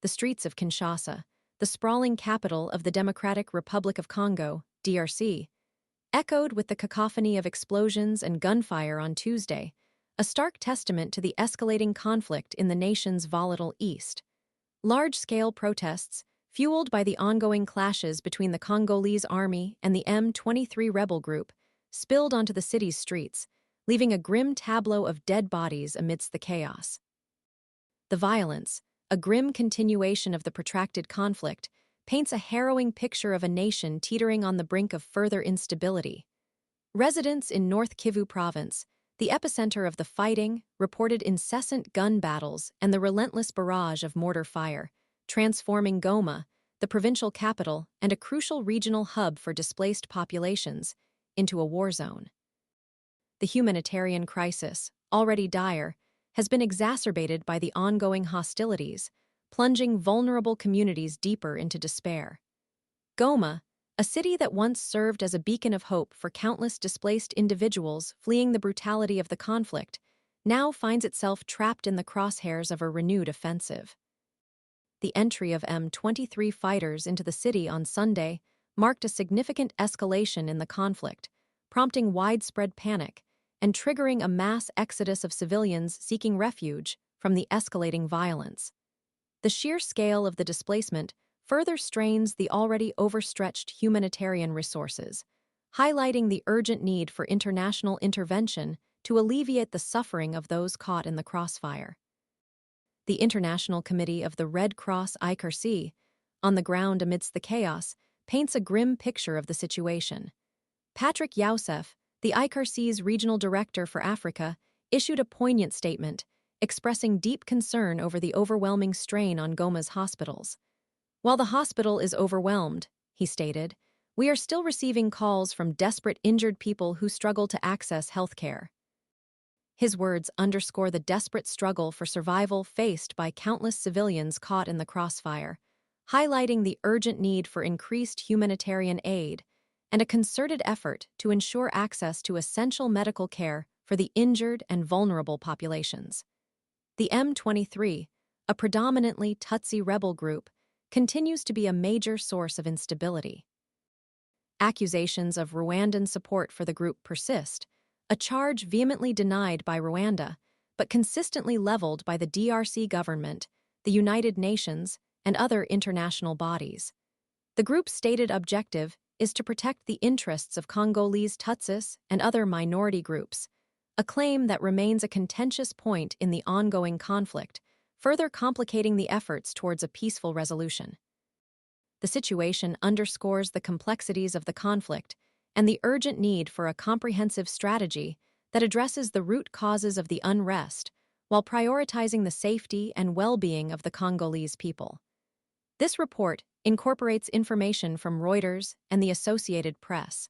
the streets of Kinshasa, the sprawling capital of the Democratic Republic of Congo, DRC, echoed with the cacophony of explosions and gunfire on Tuesday, a stark testament to the escalating conflict in the nation's volatile east. Large-scale protests, fueled by the ongoing clashes between the Congolese army and the M23 rebel group, spilled onto the city's streets, leaving a grim tableau of dead bodies amidst the chaos. The violence, a grim continuation of the protracted conflict, paints a harrowing picture of a nation teetering on the brink of further instability. Residents in North Kivu province, the epicenter of the fighting, reported incessant gun battles and the relentless barrage of mortar fire, transforming Goma, the provincial capital and a crucial regional hub for displaced populations, into a war zone. The humanitarian crisis, already dire, has been exacerbated by the ongoing hostilities, plunging vulnerable communities deeper into despair. Goma, a city that once served as a beacon of hope for countless displaced individuals fleeing the brutality of the conflict, now finds itself trapped in the crosshairs of a renewed offensive. The entry of M23 fighters into the city on Sunday marked a significant escalation in the conflict, prompting widespread panic and triggering a mass exodus of civilians seeking refuge from the escalating violence. The sheer scale of the displacement further strains the already overstretched humanitarian resources, highlighting the urgent need for international intervention to alleviate the suffering of those caught in the crossfire. The International Committee of the Red Cross ICRC, on the ground amidst the chaos, paints a grim picture of the situation. Patrick Youssef, the ICRC's regional director for Africa, issued a poignant statement, expressing deep concern over the overwhelming strain on Goma's hospitals. While the hospital is overwhelmed, he stated, we are still receiving calls from desperate injured people who struggle to access health care. His words underscore the desperate struggle for survival faced by countless civilians caught in the crossfire, highlighting the urgent need for increased humanitarian aid and a concerted effort to ensure access to essential medical care for the injured and vulnerable populations. The M23, a predominantly Tutsi rebel group, continues to be a major source of instability. Accusations of Rwandan support for the group persist, a charge vehemently denied by Rwanda, but consistently leveled by the DRC government, the United Nations, and other international bodies. The group's stated objective is to protect the interests of Congolese Tutsis and other minority groups, a claim that remains a contentious point in the ongoing conflict, further complicating the efforts towards a peaceful resolution. The situation underscores the complexities of the conflict and the urgent need for a comprehensive strategy that addresses the root causes of the unrest while prioritizing the safety and well-being of the Congolese people. This report incorporates information from Reuters and the Associated Press.